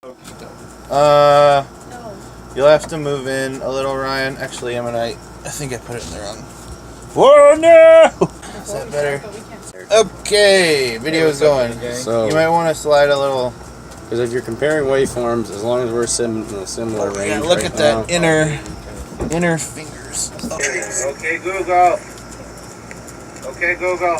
You'll have to move in a little, Ryan. Actually, I think I put it in the wrong. Whoa, no! Is that better? Okay, video's going. So you might want to slide a little. Because if you're comparing waveforms, as long as we're in a similar range. Yeah, look at that inner fingers. Okay, Google. Okay, Google.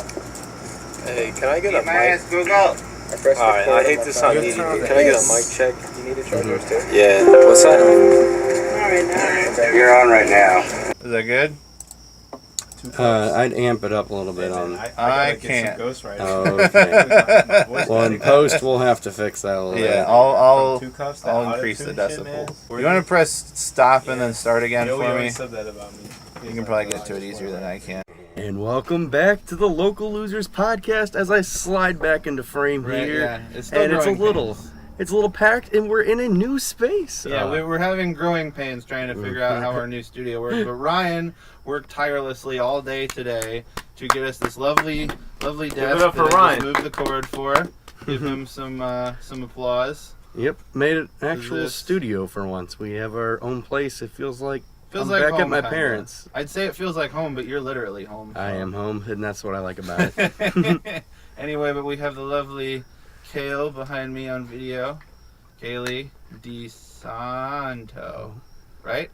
Hey, can I get a mic? Ass, Google. Alright, I hate to sound needy. Can I get a mic check? You need a charger too? Yeah. What's that? You're on right now. Is that good? I'd amp it up a little bit on. I can't. Okay. Well, in post, we'll have to fix that a little bit. Yeah, I'll increase the decibels. You want to press stop and then start again for me? You can probably get to it easier than I can. And welcome back to the Local Losers podcast. As I slide back into frame here, yeah. It's a little packed, and we're in a new space. Yeah, we're having growing pains trying to figure out how our new studio works. But Ryan worked tirelessly all day today to get us this lovely desk. Give it up for Ryan. Move the cord for. Give him some applause. Yep, made an actual studio for once. We have our own place. It feels like I'm like back home, at my kinda. parents'. I'd say it feels like home, but you're literally home. I am home, and that's what I like about it. Anyway, but we have the lovely Kale behind me on video. Kaylee DeSanto, right?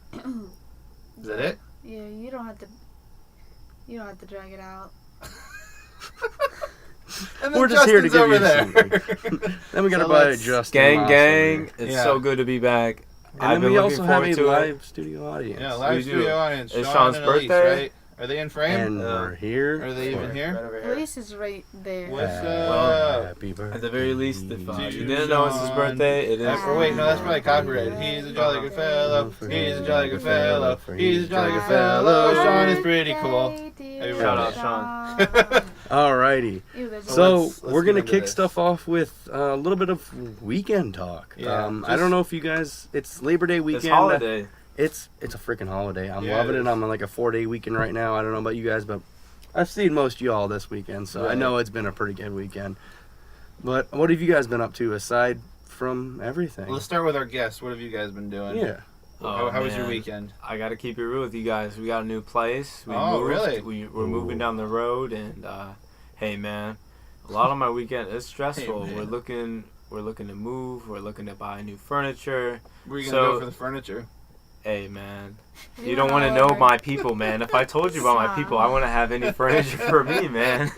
Is that it? Yeah, you don't have to drag it out. And then We're just here to give over you there. something. Then we gotta buy Justin. Gang, it's so good to be back. And then we also have a live studio audience. Yeah, live studio audience. It's Sean Sean's and Elise, birthday. right? Are they in frame? And we're here. Are they even here? Right over here. Elise is right there. What's up? Happy birthday. At the very least, if To you didn't know it's his birthday, it is. Or wait, no, that's probably copyrighted. He's a jolly good fellow. He's a jolly good fellow. He's a jolly good fellow. Sean is pretty cool. Shout out, Sean. Alrighty. So let's we're gonna get into kick this. stuff off with a little bit of weekend talk. Yeah, I don't know if you guys. It's Labor Day weekend. It's holiday. It's a freaking holiday. I'm Yeah, loving it it. is. I'm on like a 4-day weekend right now. I don't know about you guys, but I've seen most of y'all this weekend, so I Right. know it's been a pretty good weekend. But what have you guys been up to aside from everything? Let's start with our guests. What have you guys been doing? Yeah. How was your man. weekend? I gotta keep it real with you guys. We got a new place. We Oh, moved. really? We're moving down the road, and hey, man, a lot of my weekend is stressful. Hey, man. We're looking to move. We're looking to buy new furniture. Where are you gonna go for the furniture? Hey, man, you don't want to know my people, man. If I told you about my people, I wouldn't have any furniture for me, man.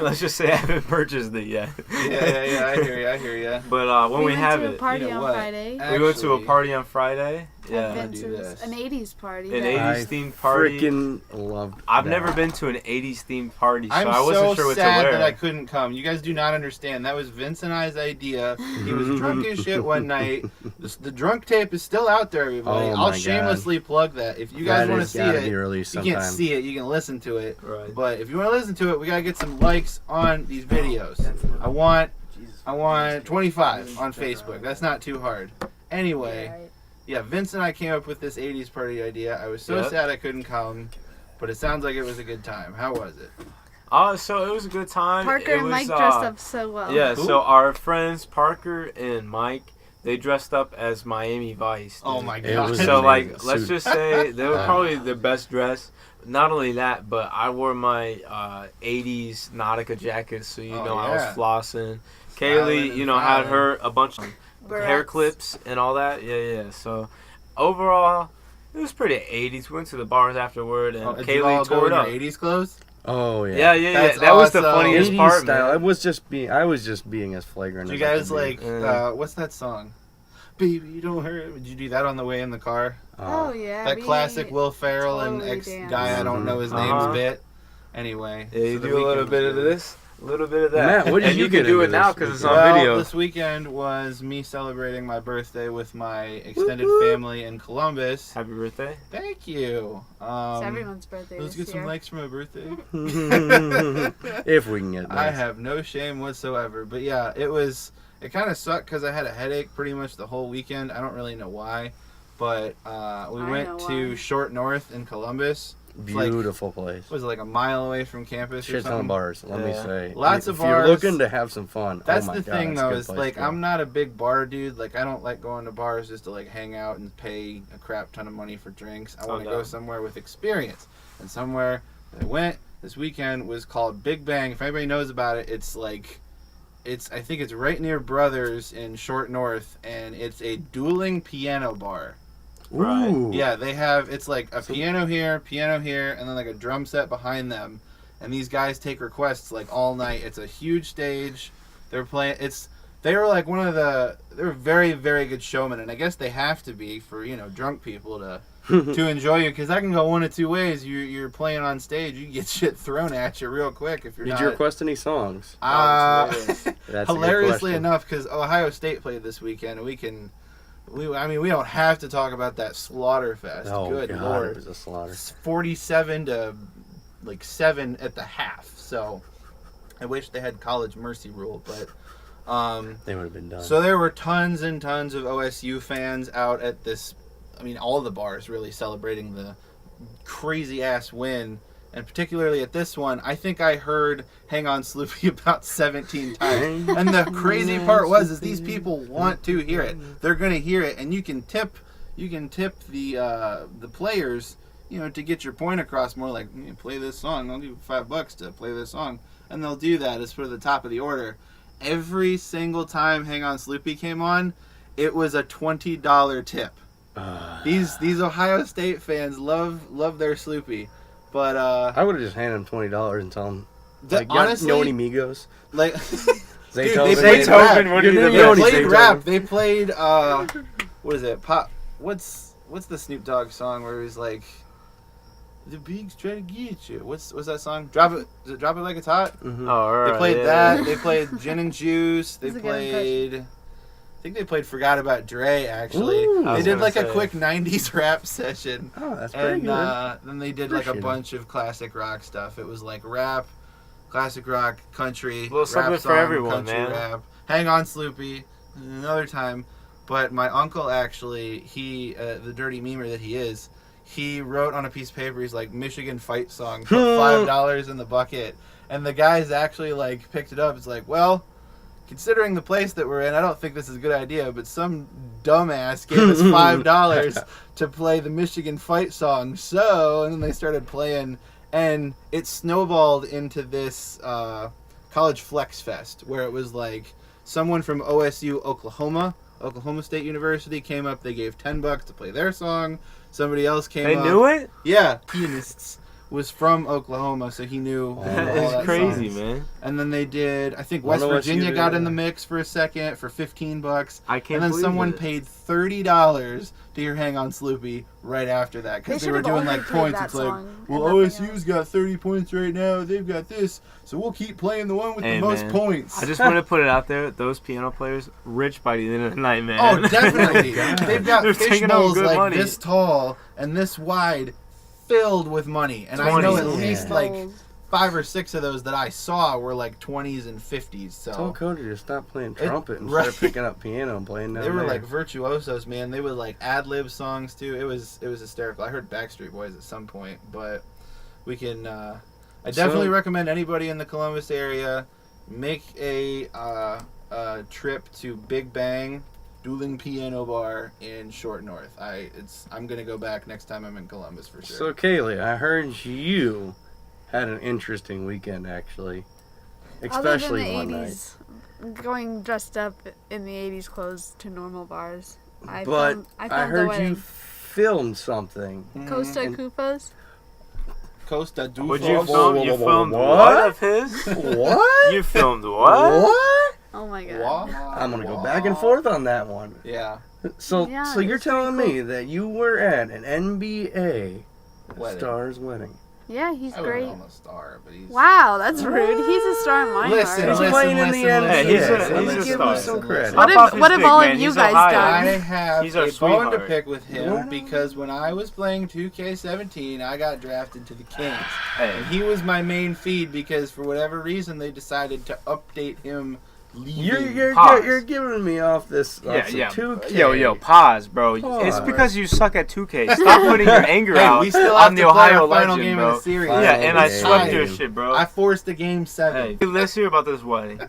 Let's just say I haven't purchased it yet. Yeah, I hear ya. But when we have went to a it, party you know on what? Friday. we went to a Actually, party on Friday. At Yeah, Vince's, an 80s party. An that- 80s themed party. Freaking loved. I've that. never been to an 80s themed party, so I'm I wasn't so sure what to sad wear. that I couldn't come. You guys do not understand. That was Vince and I's idea. He was drunk as shit one night. The drunk tape is still out there, everybody. Oh I'll my shamelessly plug that. If you guys That want to has see gotta it, be released you sometime. can't see it. You can listen to it. Right. But if you want to listen to it, we gotta get some likes on these videos. I want 25 on Facebook. That's not too hard. Anyway. Right. Yeah, Vince and I came up with this 80s party idea. I was so Yep. sad I couldn't come, but it sounds like it was a good time. How was it? So it was a good time. Parker It and was, Mike dressed up so well. Yeah, Who? so our friends Parker and Mike, they dressed up as Miami Vice. Oh dude. my It god. was So amazing. like, let's Suit. just say they were probably the best dressed. Not only that, but I wore my 80s Nautica jacket, so Oh, I was yeah. flossing. Styling Kaylee, and had styling. her a bunch of hair Barrettes. clips and all that. Yeah. So overall, it was pretty 80s. We went to the bars afterward, and Oh, did you all Kaylee go tore in it your up. 80s clothes? Oh yeah. Yeah. That's That was the awesome. funniest 80s part, style. man. I was just being as flagrant. Did you as I guys could be. like, what's that song? Baby, you don't hurt. Did you do that on the way in the car? Oh, yeah. That we classic Will Ferrell and totally ex-guy, I don't know his name's Uh-huh. bit. Anyway. Yeah, you so the do a little weekend bit was of good. this, a little bit of that. Matt, what did and you you get can do into it now this because it's weekend? on Well, video. this weekend was me celebrating my birthday with my extended family in Columbus. Happy birthday. Thank you. It's everyone's birthday Let's this get some year. likes for my birthday. If we can get that. I have no shame whatsoever. But yeah, it kind of sucked because I had a headache pretty much the whole weekend. I don't really know why. But we I went know to why. Short North in Columbus. Beautiful place. Was it like a mile away from campus or Shit ton something? of bars, let me say. Lots of if bars. you're looking to have some fun, That's oh my the God, thing, that's a though, good is place like to go. I'm not a big bar dude. Like I don't like going to bars just to like hang out and pay a crap ton of money for drinks. I want to go somewhere with experience. And somewhere that I went this weekend was called Big Bang. If anybody knows about it, I think it's right near Brothers in Short North, and it's a dueling piano bar. Right. Ooh. Yeah, they have, it's like a piano here, and then like a drum set behind them. And these guys take requests like all night. It's a huge stage. They're playing, they were like they're very, very good showmen. And I guess they have to be for, drunk people to enjoy you. Because that can go one of two ways. You're playing on stage, you can get shit thrown at you real quick if you're Did not. you request any songs? That's That's a good hilariously question. enough, because Ohio State played this weekend, and we don't have to talk about that Slaughterfest. Oh, Good God, Lord. it was a slaughter. It's 47 to 7 at the half. So I wish they had college mercy rule, but They would have been done. so there were tons and tons of OSU fans out at this. I mean, all the bars really celebrating the crazy ass win. And particularly at this one, I think I heard "Hang On Sloopy" about 17 times. And the crazy part is these people want to hear it. They're gonna hear it, and you can tip the players, to get your point across. More like, play this song. I'll give you $5 to play this song, and they'll do that as for the top of the order. Every single time "Hang On Sloopy" came on, it was a $20 tip. These Ohio State fans love their Sloopy. But I would have just handed him $20 and tell him, honestly, know any Migos? like, Dude, they played rap. They played what is it? What's the Snoop Dogg song where he's like, the bigs try to get you? What's that song? Drop it. Is it Drop It Like It's Hot? Mm-hmm. Oh, all right. They played yeah. that. They played Gin and Juice. They That's a good played. I think they played Forgot About Dre, actually. Ooh. They was did gonna like a say. quick 90s rap session. Oh, that's pretty And good. then they did like a Appreciate it. bunch of classic rock stuff. It was like rap, classic rock, country, Little rap something song, for everyone, country man. rap. Hang On Sloopy, another time. But my uncle actually, he, the dirty memer that he is, he wrote on a piece of paper, he's like, Michigan fight song, put $5 in the bucket. And the guys actually like picked it up. It's like, well, considering the place that we're in, I don't think this is a good idea, but some dumbass gave us $5 to play the Michigan fight song. So, and then they started playing, and it snowballed into this college flex fest, where it was like someone from OSU, Oklahoma State University came up. They gave $10 to play their song. Somebody else came They up. knew it? Yeah, pianists. Was from Oklahoma, so he knew all It's that crazy, songs. man. And then they did, I think One West Virginia OSU, got in yeah. the mix for a second for $15. I can't And then believe someone it. paid $30 to hear Hang On Sloopy right after that. Because they were should've doing only like played points. that It's like, song well, and nothing OSU's got 30 points right now. They've got this. So we'll keep playing the one with Hey, the most man. points. I just want to put it out there. Those piano players, rich by the end of the night, man. Oh, definitely. They've got They're fish taking home bowls good like money. this tall and this wide, filled with money. And I know at 20s. least Yeah. like 5 or 6 of those that I saw were like 20s and 50s. Tell So Cody to stop playing It- trumpet and right. start picking up piano and playing down they were there. like virtuosos, man. They would like ad-lib songs too. It was hysterical. I heard Backstreet Boys at some point, but we can. I definitely recommend anybody in the Columbus area make a trip to Big Bang Dueling Piano Bar in Short North. I'm gonna go back next time I'm in Columbus for sure. So, Kaylee, I heard you had an interesting weekend, actually. Especially Other one than the night. 80s, going dressed up in the 80s clothes to normal bars. I But filmed I the heard you wedding. filmed something. Costa and- Koopas. Costa do Would you Whoa, film? whoa, You whoa, whoa, filmed what? what of his? What? You filmed what? What? Oh my god. Wow. I'm gonna go back and forth on that one. Yeah. So, Yeah, so you're it's pretty telling me that you were at an NBA Wedding. star's wedding? Yeah, he's I wouldn't great. call him a star, but he's. Wow, that's rude. He's a star in my Listen, heart. He's playing in the NBA. Hey, he's a Let's give star. him some credit. What Hop off if- what his if dick, all of man. you He's guys Ohio. I done? have He's our a bone to sweetheart. pick with him because when I was playing 2K17, I got drafted to the Kings. Hey, And he was my main feed because for whatever reason they decided to update him You're giving me off this. Off Yeah. 2K. Yo, pause, bro. Pause. It's because you suck at 2K. Stop putting your anger out we still have on to the play Ohio our final legend, game bro. of the series. Yeah, and I Game. swept your shit, bro. I forced a game 7. Hey, let's hear about this wedding.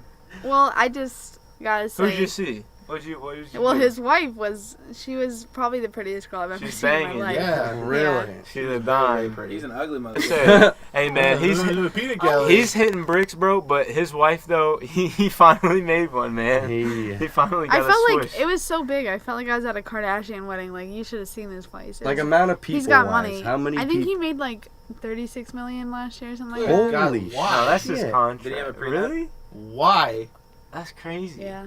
Well, I just gotta say. Who'd you see? What did you Well, do? his wife was probably the prettiest girl I've ever She's seen in banging. my life. Yeah, Really? She the dime. He's an ugly motherfucker. Hey man, he's peanut gallery. he's hitting bricks, bro. But his wife though, he finally made one, man. He finally got I felt a like switch. it was so big. I felt like I was at a Kardashian wedding. Like, you should have seen this place. Like amount of people. He's got wise, money. How many? I think people? he made like 36 million last year or something like that. Holy God, shit! wow. No, that's his Shit. contract. Did he have a prenup? Really? Why? That's crazy. Yeah.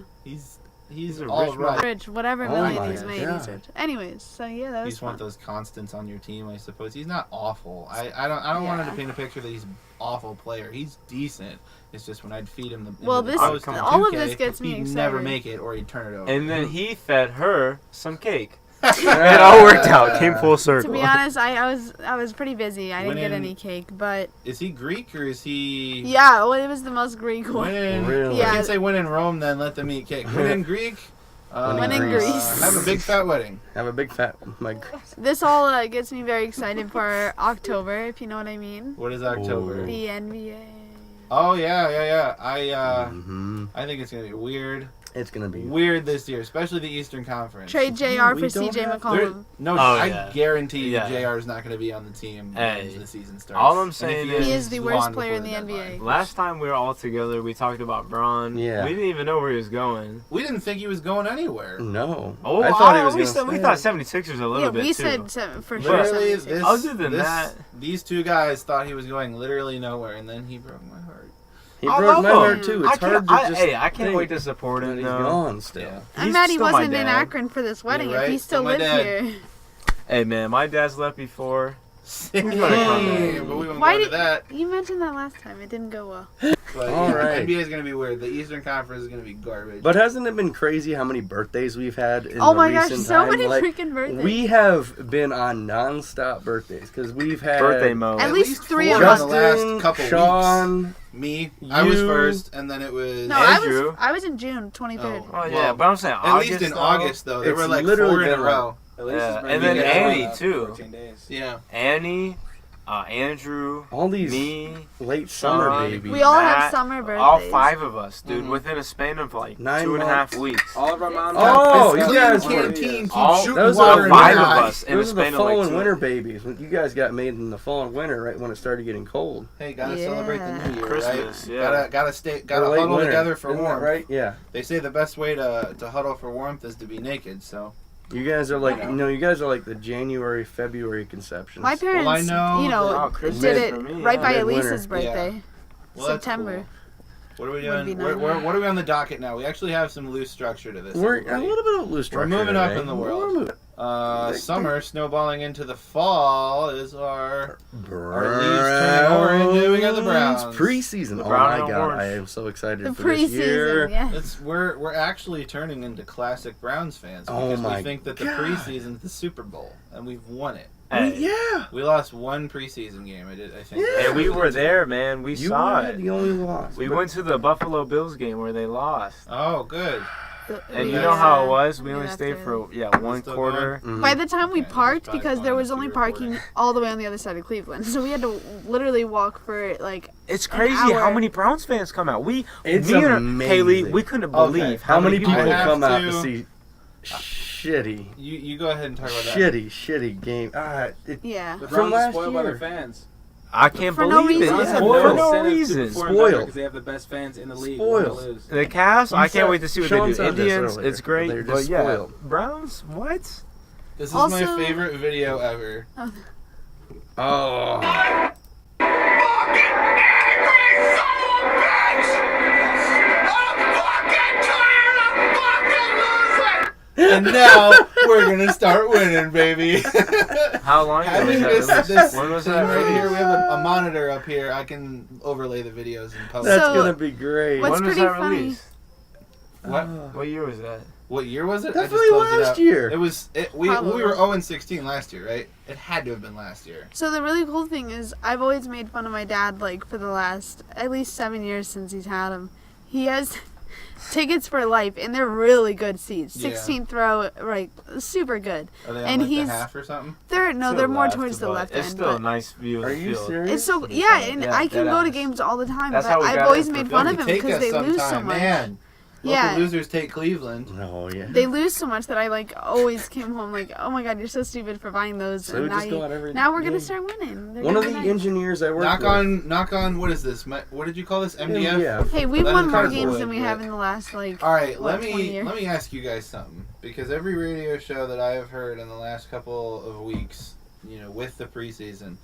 He's a all rich right. Rich, whatever Oh million my he's made, God. he's rich. Anyways, so yeah, that You was just want fun. those constants on your team, I suppose. He's not awful. I don't want him to Yeah. paint a picture that he's an awful player. He's decent. It's just when I'd feed him the Well, into this- the post in all of 2K, this gets me he'd excited. never make it, or he'd turn it over. And then he fed her some cake. It all worked out. Came full To circle. be honest, I was pretty busy. I didn't get Winning- any cake, but Is he Greek or is he? yeah, well, it was the most Greek When one. in, Really? I Yeah. can say when in Rome, then let them eat cake. When in Greek. When in Greece. Have a big fat wedding. Have a big fat. This all gets me very excited for October, if you know what I mean. What is October? Ooh. The NBA. Oh yeah. Mm-hmm. I think it's gonna be weird. It's gonna be. Weird this year, especially the Eastern Conference. Trade JR we for don't CJ have- McCollum. No, Oh, I yeah. guarantee you Yeah. JR is not going to be on the team Hey, when the season starts. all I'm And if saying He is he's the gone worst player in before the deadline. NBA. Last time we were all together, we talked about Braun. Yeah. We didn't even know where he was going. We didn't think he was going anywhere. No. Oh, I thought he was we, gonna said, we stay. thought 76ers a little Yeah, bit we too. said for sure. Literally, 76. this, Other than this- that- these two guys thought he was going literally nowhere, and then he broke my heart. He I broke love my him. heart too. It's hard to just. I can't think wait to support that him. he's though. gone still. Yeah. I'm He's mad he still my wasn't in dad. Akron for this wedding. right. If he still Still my lived dad. here. Hey man, my dad's left before. But gonna come. we won't Why go into did that. you mentioned that last time? It didn't go well. But All yeah, right. NBA is going to be weird. The Eastern Conference is going to be garbage. But hasn't it been crazy how many birthdays we've had in Oh the my gosh, recent so time? many Like, freaking birthdays. we have been on non-stop birthdays because we've had Birthday mode. At least 3 4 of in us. the last Justin, couple Sean. weeks. Me, I was you- first, and then it was. No, Andrew. I was in June 23rd. Oh yeah, Well, but I'm saying At August, least in though. August, though, there It's were like literally 4 in a been row. At least Yeah, it's been and then good Annie, for too. 14 days. Yeah. Annie, Andrew, All these me, late summer Sean, babies. We all have Matt, summer birthdays. all 5 of us, dude, Mhm. within a span of like 9 2.5 months. weeks. All of our moms. Oh, have you clean guys canteen keep All- shooting those water are in 5 your of eye. us in a Those are the span of fall like and 2. winter babies. You guys got made in the fall and winter, right when it started getting cold. Hey, gotta Yeah. celebrate the new year, Christmas, right? yeah. Gotta Or late huddle winter. together for Isn't that warmth. right? Yeah. They say the best way to huddle for warmth is to be naked. So You guys are like, Yeah. you guys are like the January, February conceptions. My parents, Well, I know that- Christmas did it for me, right yeah. by Midwinter. Elise's birthday. well, that's September. cool. What are we Would be doing? nice. What are we on the docket now? We actually have some loose structure to this. We're a everybody. little bit of loose structure. moving up today. in the We're world. moving. Summer snowballing into the fall is our Browns leaves turning orange, and we got the Browns. preseason. The oh brown my and god, orange. I am so excited The for this year. preseason, yeah. we're actually turning into classic Browns fans Oh because my we think that the God. preseason's the Super Bowl and we've won it. Hey, Yeah. We lost one preseason game. I think. Yeah. and we were there, man. We You saw were it. the only loss. We but- went to the Buffalo Bills game where they lost. Oh, good. And you Yeah. know how it was? We Yeah, only that's stayed good. for one Still quarter. Mhm. By the time we Okay, parked, probably because there fine was if only you're parking recording. all the way on the other side of Cleveland, so we had to literally walk for like. It's An crazy hour. how many Browns fans come out. It's me and amazing. Kaylee, we couldn't Okay. believe How many people I have come out to to- see shitty, You go ahead and talk about that. shitty game? Yeah. The From Browns are last spoiled by year. their fans. I can't For no believe reason. it. Browns Yeah. have Spoiled. For no no incentive to reason. perform better Spoiled. because they have the best fans in the league. Spoiled. When they lose. The Cavs, I said- can't wait to see what Sean they do. said this Indians, earlier. it's great, They're but just yeah, spoiled. Browns, what? This is Also- my favorite video ever. Oh, And now we're gonna start winning, baby. How long ago Having was this, that? When was thing that? right here, we released? have a monitor up here. I can overlay the videos in post. that's So- gonna be great. What's When was pretty that funny- released? What? What year was that? What year was it? Definitely I just closed it last out. year. It was. We Probably. were 0-16 last year, right? It had to have been last year. So the really cool thing is, I've always made fun of my dad like for the last at least 7 years since he's had him. He has tickets for life, and they're really good seats. Yeah. 16th row, right? Super good. Are they on And like he's the half or something? they're To they're more left, towards the but left It's end. still a But nice view Are of the you field. serious? it's so and Yeah, I can dead go to ass. games all the time. That's But how we I've got always it for made fun. fun of You them take because us they lose so sometime, much. man. Yeah. Local losers take Cleveland. Oh yeah. They lose so much that I like always came home like, oh my god, you're so stupid for buying those. So and we now, just go out every now we're gonna game. start winning. They're One of gonna the be nice. engineers I work Knock on. What is this? What did you call this? MDF. Yeah. Hey, we've That won is more kind of games wood, than we but- have in the last like. All right, what, let 20 me years? ask you guys something, because every radio show that I have heard in the last couple of weeks, with the preseason,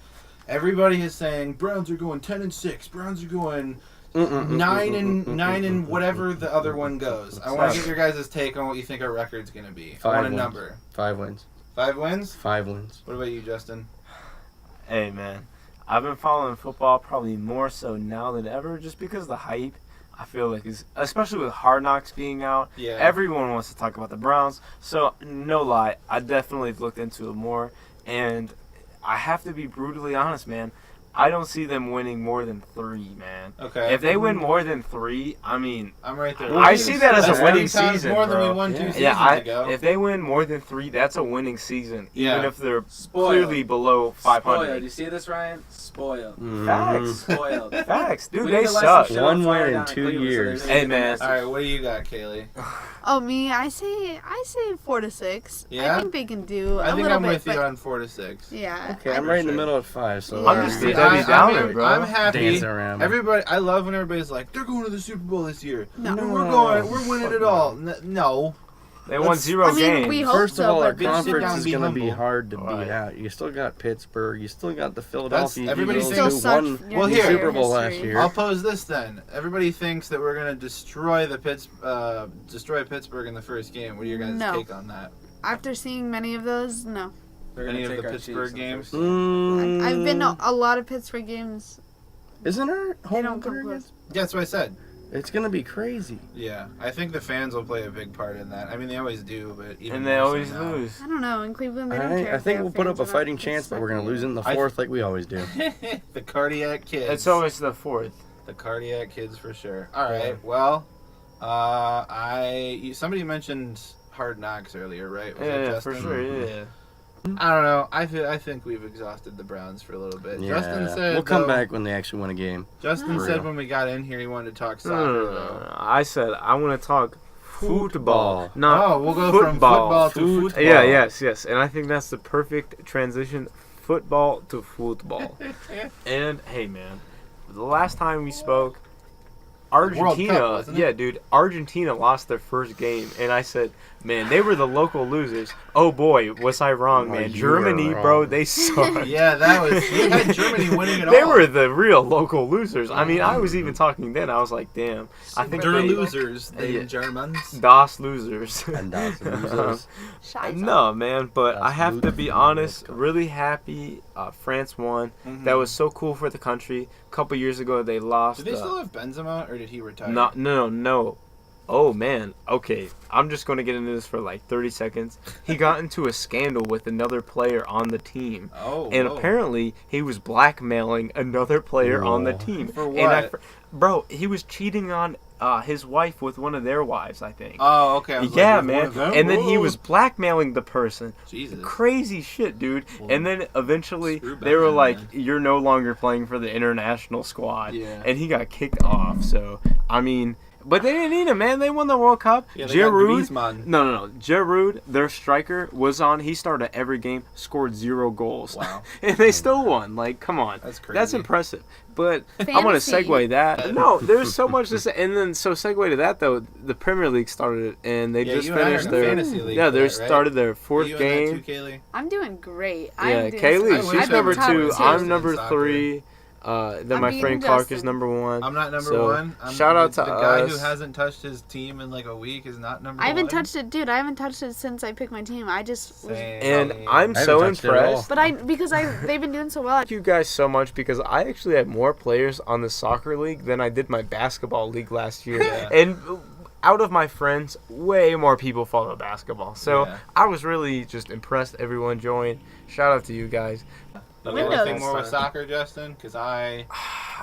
everybody is saying Browns are going 10-6. Browns are going 9 and whatever the other one goes. I want to get your guys' take on what you think our record's gonna be. I want a number. 5 wins. 5 wins. 5 wins. What about you, Justin? Hey, man. I've been following football probably more so now than ever just because of the hype. I feel like, especially with Hard Knocks being out, Yeah. everyone wants to talk about the Browns. So, no lie, I definitely looked into it more. And I have to be brutally honest, man. I don't see them winning more than 3, man. Okay. If they win more than 3, I mean, I'm right there. I see that as a That's winning 3 times season, more than bro. we won 2 seasons yeah, ago. if they win more than 3, that's a winning season, even Yeah. if they're Spoiled. clearly below 500. Spoiled. You see this, Ryan? Spoiled. Facts. Spoiled. Facts. Dude, We they need to let suck. some shit One on fire win in down 2 Cleveland, so years. they need Hey, to man. All right, what do you got, Kaylee? Oh me, I say 4-6. Yeah? I think they can do I a think little I'm bit. with you but on 4-6. yeah. Okay, I'm right in the middle at 5. So I'm just See, a Debbie Downer, bro. I'm happy. dancing around. Everybody, I love when everybody's like, they're going to the Super Bowl this year. No. We're winning it all. No. They won Let's- 0 I mean, games. we hope First of so, all, our but bitch, sit down, conference is be going to be humble. hard to Right. beat out. You still got Pittsburgh. You still got the Philadelphia everybody Eagles thinks- who Still won such Well, the here- Super Bowl history. last year. I'll pose this then. Everybody thinks that we're going to destroy Pittsburgh in the first game. What are your guys' No. take on that? After seeing many of those, no. They're Any gonna of take the our Pittsburgh Chiefs in games? first. I've been to a lot of Pittsburgh games. Isn't there They home don't come opener close. again? Yeah, that's what I said. It's going to be crazy. Yeah, I think the fans will play a big part in that. I mean, they always do, but even And they more so always now. lose. I don't know. In Cleveland, they don't care. I if they think have we'll put up fans a or not. fighting It's chance, but we're going to lose in the I- 4th like we always do. The cardiac kids. It's always the 4th. The cardiac kids for sure. All right. Well, somebody mentioned Hard Knocks earlier, right? Was that Yeah, for Justin? sure, yeah. I don't know. I think we've exhausted the Browns for a little bit. Yeah. Justin said we'll come though- back when they actually win a game. Justin For said real. when we got in here he wanted to talk No, soccer no, no, though. no. I said I want to talk football. Not Oh, we'll go from football to football. Yeah, yes. And I think that's the perfect transition, football to football. And, hey, man, the last time we spoke, World Argentina, Cup, wasn't it? yeah, dude, Argentina lost their first game, and I said, man, they were the local losers. Oh boy, was I wrong, Oh, man. you were Germany, wrong. bro, they sucked. Yeah, that was. You had Germany winning it They all. were the real local losers. I mean, I was even talking then. I was like, damn, I think They're they losers. They Yeah. Germans. Das losers. And that's losers. Shy No, man, but I That's have to be Luke. honest, really happy France won. Mhm. That was so cool for the country. A couple years ago, they lost. Did they still have Benzema, or did he retire? No. Oh, man. Okay, I'm just going to get into this for like 30 seconds. He got into a scandal with another player on the team. Oh, And whoa. apparently, he was blackmailing another player on the Whoa. team. For And what? bro, he was cheating on his wife with one of their wives, I think. Oh, okay. I was Yeah, like, with one man. of them? And then he Whoa. was blackmailing the person. Jesus. Crazy shit, dude. Well, And then eventually screw they were Batman, like, man. "You're no longer playing for the international squad." Yeah. And he got kicked off. So I mean, but they didn't need him, man. They won the World Cup. Yeah, they got Giroud. Griezmann. No. Giroud, their striker, was on. He started every game, scored 0 goals. Wow. And they still won. Like, come on. That's crazy. That's impressive. But I want to Fantasy. segue that. No, there's so much to say. And then, so segue to that, though, the Premier League started, and they Yeah, just you and I are finished in a their. fantasy league Yeah, for they that, right? started their Are 4th you in game. that too, Kaylee? I'm doing great. Yeah, I'm doing Kaylee, so- wish she's I number was top 2. of the I'm season number in soccer. 3. Then I'm my beating friend Clark is Justin. number 1. I'm not number So, 1. shout out to the guy us. who hasn't touched his team in like a week is not number 1. I haven't touched it, dude. I haven't touched it since I picked my team. I just was, And I'm I haven't so touched it at all. impressed. but they've been doing so well. Thank you guys so much because I actually had more players on the soccer league than I did my basketball league last year. Yeah. And out of my friends, way more people follow basketball. So Yeah. I was really just impressed. Everyone joined. Shout out to you guys. You got Windows. anything more with soccer, Justin? Because I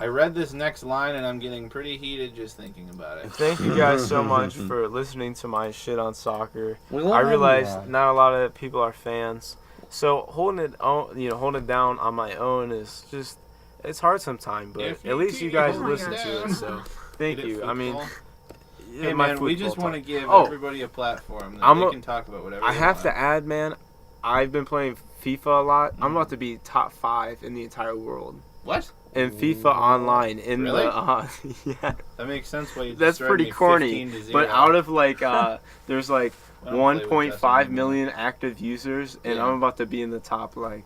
read this next line and I'm getting pretty heated just thinking about it. Thank you guys so much for listening to my shit on soccer. We love I realize everyone. not a lot of people are fans, so holding it down on my own is just it's hard sometimes. But If at least you keep guys holding listen it to down. it. So thank Get it you. I mean, football? yeah, Hey my man, we football just want to talk. give Oh. everybody a platform that I'm they a- can talk about whatever I they have want. to add, man. I've been playing FIFA a lot. I'm about to be top 5 in the entire world What? in FIFA online. In Really? the yeah, That makes sense why you that's described pretty me corny. 15-0. But out of like, there's like I don't play with Justin 1.5 anymore. million active users, and Yeah. I'm about to be in the top like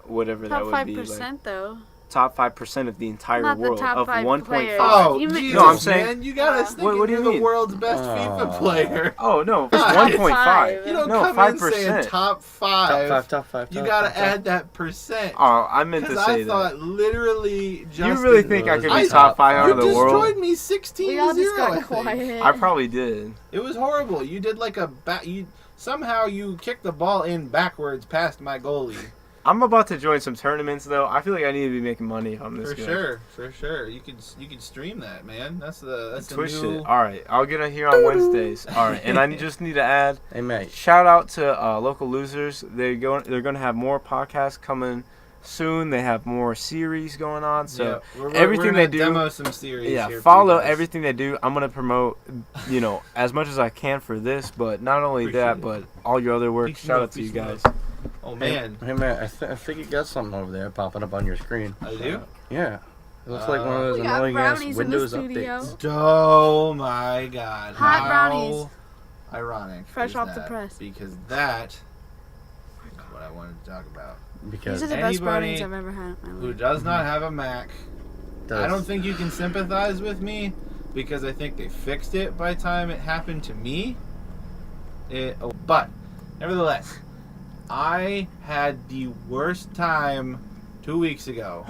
whatever that Top would be, 5% like though. top 5% of the entire Not the world top of 5 1.5. players. Oh, You mean- Jesus, No, I'm saying- man, you got us thinking What do you you're the mean? world's best FIFA player. Oh no, it's Top 1.5. You don't No, come in saying 5%. top 5. Top five. You gotta add that percent. Oh, I meant to Because say I thought that. literally Justin... You really think I could be I- top 5 out You of the world? destroyed me 16-0, We all just I got think. quiet. I probably did. It was horrible. You did like a... Somehow you kicked the ball in backwards past my goalie. I'm about to join some tournaments though. I feel like I need to be making money if I'm this For good. sure. You could stream that, man. That's the Twitch new... it. All right, I'll get it here on Wednesdays. All right, and I just need to add Hey mate. shout out to local losers. They're going to have more podcasts coming soon. They have more series going on. So we're everything gonna they do- demo some series. yeah, here for follow you guys. everything they do. I'm gonna promote, as much as I can for this, but not only Appreciate that, it. but all your other work. Peace and Shout love, out to you peace and guys. Oh man, Hey man, I think you got something over there popping up on your screen. I do. Yeah. It looks like one of those We got annoying ass brownies in the Windows studio. updates. Oh my God! Hot How brownies. Ironic. Fresh is off the that? press. Because that is what I wanted to talk about. Because These are the best brownies Anybody I've ever had in my Who life. does not have a Mac? does- I don't think you can sympathize with me because I think they fixed it by the time it happened to me. But nevertheless, I had the worst time 2 weeks ago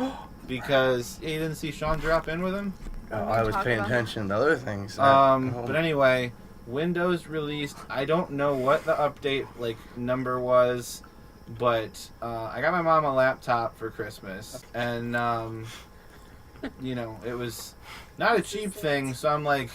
because you didn't see Sean drop in with him. I was Talk paying about attention to other things. But anyway, Windows released. I don't know what the update number was, but I got my mom a laptop for Christmas, and it was not a cheap thing, so I'm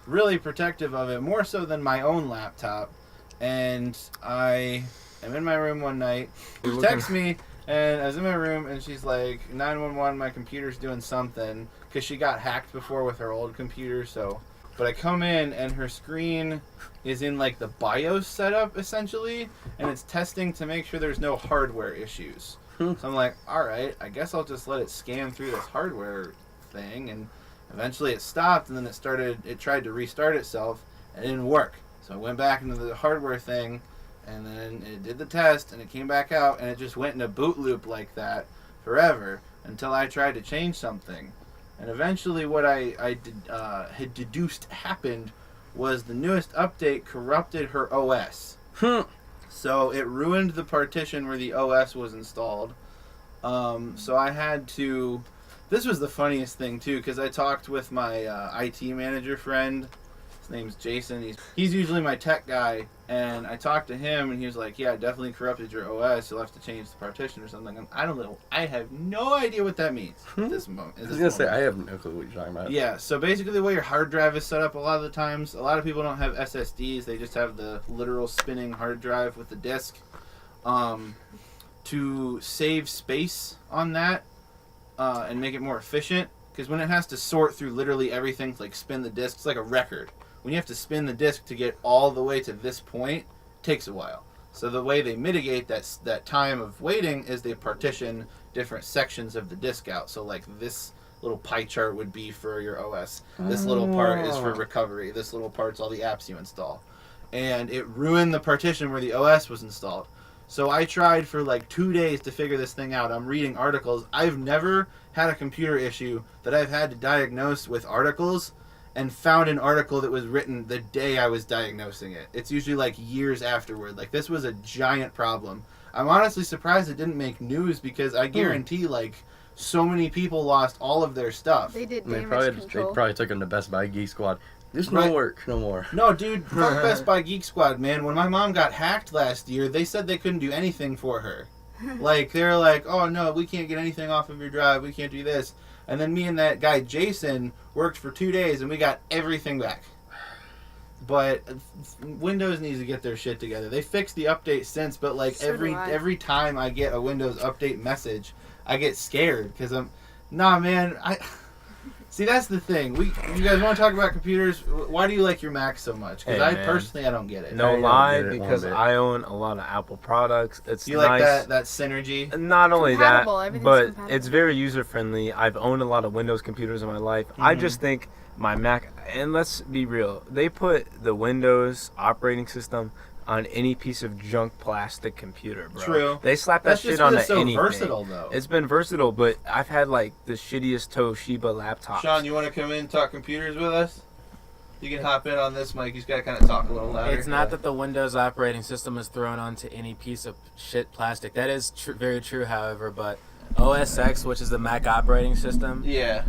really protective of it, more so than my own laptop. And I am in my room one night. She texts me, and I was in my room, and she's like, 911, my computer's doing something, because she got hacked before with her old computer, so... But I come in, and her screen is in, the BIOS setup, essentially, and it's testing to make sure there's no hardware issues. So I'm like, alright, I guess I'll just let it scan through this hardware thing, and eventually it stopped, and then it tried to restart itself, and it didn't work. So I went back into the hardware thing, and then it did the test, and it came back out, and it just went in a boot loop like that forever until I tried to change something. And eventually what I had deduced happened was the newest update corrupted her OS. So it ruined the partition where the OS was installed. So I had to... This was the funniest thing, too, because I talked with my IT manager friend. His name's Jason. He's usually my tech guy, and I talked to him, and he was like, yeah, it definitely corrupted your OS. You'll have to change the partition or something. And I don't know. I have no idea what that means at this moment. I was going to say, I have no clue what you're talking about. Yeah, so basically the way your hard drive is set up a lot of the times, a lot of people don't have SSDs. They just have the literal spinning hard drive with the disk. To save space on that and make it more efficient, because when it has to sort through literally everything, spin the disk, it's like a record. When you have to spin the disk to get all the way to this point, it takes a while. So the way they mitigate that time of waiting is they partition different sections of the disk out. So this little pie chart would be for your OS. This little part is for recovery. This little part's all the apps you install. And it ruined the partition where the OS was installed. So I tried for 2 days to figure this thing out. I'm reading articles. I've never had a computer issue that I've had to diagnose with articles and found an article that was written the day I was diagnosing it. It's usually years afterward. This was a giant problem. I'm honestly surprised it didn't make news because I guarantee so many people lost all of their stuff. They did They damage probably control. took him to Best Buy Geek Squad. There's Right. no work no more. No, dude, fuck Best Buy Geek Squad, man. When my mom got hacked last year, they said they couldn't do anything for her. Like, they're like, oh, no, we can't get anything off of your drive. We can't do this. And then me and that guy, Jason, worked for 2 days, and we got everything back. But Windows needs to get their shit together. They fixed the update since, but, like, So do I. every time I get a Windows update message, I get scared. Because nah, man, See, that's the thing. You guys want to talk about computers? Why do you like your Mac so much? Because Hey, man. Personally, I don't get it. No I don't lie, get it one because bit. I own a lot of Apple products. It's You nice. like that synergy? Not only that, Compatible, everything's but compatible. it's very user friendly. I've owned a lot of Windows computers in my life. I just think my Mac, and let's be real, they put the Windows operating system on any piece of junk plastic computer, bro. True. They slap that That's shit just onto because it's so anything. versatile, though. It's been versatile, but I've had like the shittiest Toshiba laptops. Sean, you want to come in and talk computers with us? You can hop in on this mic. He's got to kind of talk a little louder. It's not that the Windows operating system is thrown onto any piece of shit plastic. That is very true, however, but OS X, which is the Mac operating system, Yeah.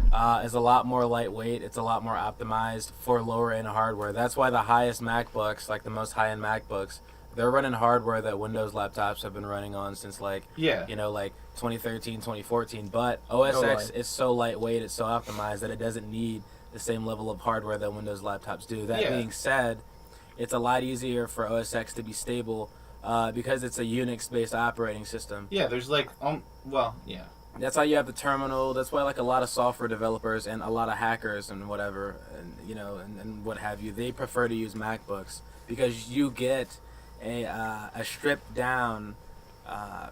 is a lot more lightweight. It's a lot more optimized for lower-end hardware. That's why the highest MacBooks, like the most high-end MacBooks, they're running hardware that Windows laptops have been running on since, like, Yeah. like 2013, 2014. But OS X is so lightweight, it's so optimized that it doesn't need the same level of hardware that Windows laptops do. That being said, it's a lot easier for OS X to be stable because it's a Unix-based operating system. Yeah, there's like, yeah. That's how you have the terminal. That's why, like, a lot of software developers and a lot of hackers and whatever, and what have you, they prefer to use MacBooks because you get a stripped down,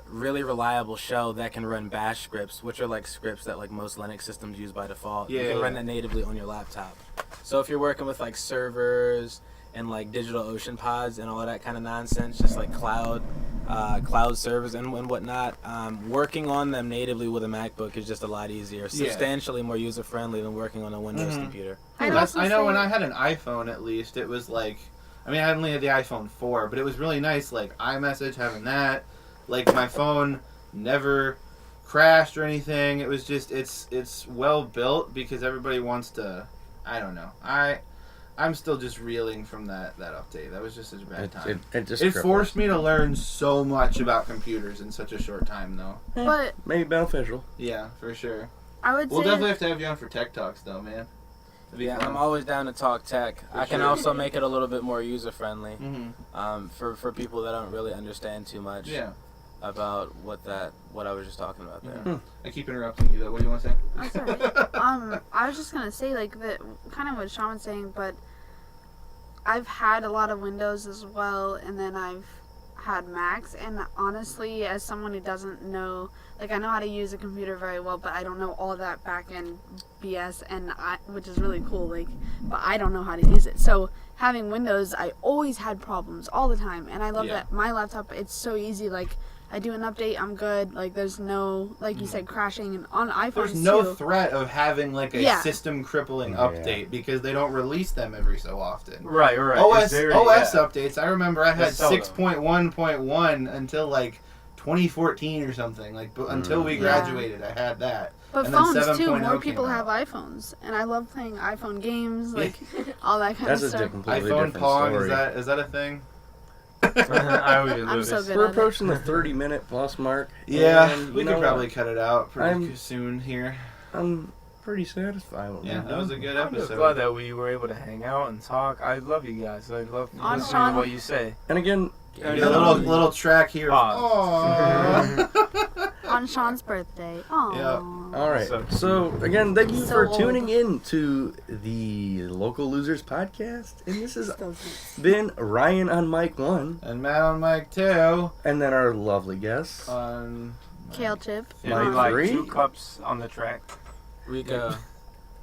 really reliable shell that can run bash scripts, which are like scripts that like most Linux systems use by default. You can run that natively on your laptop. So if you're working with like servers and like DigitalOcean pods and all of that kind of nonsense, just like cloud servers and whatnot, working on them natively with a MacBook is just a lot easier, substantially more user friendly than working on a Windows computer. I know when I had an iPhone, at least, it was like, I mean, I only had the iPhone 4, but it was really nice, like, iMessage, having that. Like, my phone never crashed or anything. It was just, it's well built because everybody wants to, I don't know. I'm still just reeling from that update. That was just such a bad time. It forced me to learn so much about computers in such a short time, though. But Maybe beneficial. Yeah, for sure. I would We'll say definitely have to have you on for Tech Talks, though, man. It'd be Yeah, fun. I'm always down to talk tech. I can sure. also make it a little bit more user friendly Mhm. for people that don't really understand too much Yeah. about what I was just talking about there. Mhm. I keep interrupting you, though. What do you want to say? That's alright. I was just gonna say, like, that kind of what Sean was saying, but I've had a lot of Windows as well, and then I've had Macs, and honestly, as someone who doesn't know, like, I know how to use a computer very well, but I don't know all that back-end BS, which is really cool, like, but I don't know how to use it. So having Windows, I always had problems all the time, and I love that my laptop, it's so easy, like, I do an update, I'm good. Like, there's no, like you said, crashing. And on iPhones, There's no too. threat of having, like, a system crippling update because they don't release them every so often. Right. OS It's very- updates, I remember I had It's seldom. 6.1.1 until, like, 2014 or something. Like, until we graduated, I had that. But and then phones, too. 7.0 More came people have out. iPhones. And I love playing iPhone games, like, all that kind That's of a stuff. completely iPhone different Pong, story. is that a thing? I always I'm lose. so good We're at it. approaching the 30-minute plus mark. Yeah, and we you could know probably what? cut it out pretty I'm- soon here. I'm pretty satisfied with Yeah, that was a good I'm just episode. glad that we were able to hang out and talk. I love you guys. I love On listening Sean- to what you say. And again, A little track here. Pause. On Sean's birthday. Aww. Yeah. all right. So So again, thank you So for old. tuning in to the Local Losers podcast, and this has been Ryan on mic 1, And Matt on mic 2. and then our lovely guests. On Kale chip. It'd Mic be like 3? 2 cups on the track. Rico.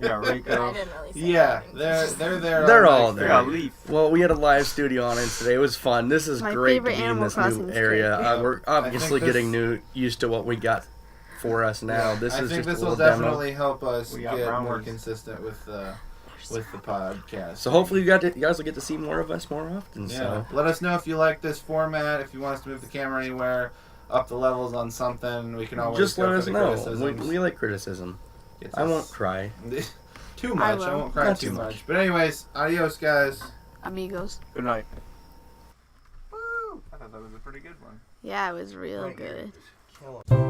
Yeah, I Rico. didn't really say yeah, anything. they're there. They're on all mic there. We got Leaf. Well, we had a live studio on it today. It was fun. This is My great to favorite be in Animal this new Crossing area. script. We're obviously I think getting used to what we got for us now. This I is think just this a will little demo. definitely help us We get got more brownies. consistent with the podcast. So hopefully you guys will get to see more of us more often. Yeah. So Let us know if you like this format. If you want us to move the camera anywhere, up the levels on something, we can always just go let for us the know. criticisms. We like criticism. It's I us. won't cry. too much. I will. won't cry Not too too much. much. But anyways, adios, guys. Amigos. Good night. Woo! I thought that was a pretty good one. Yeah, it was real Right here. good. Kill 'em.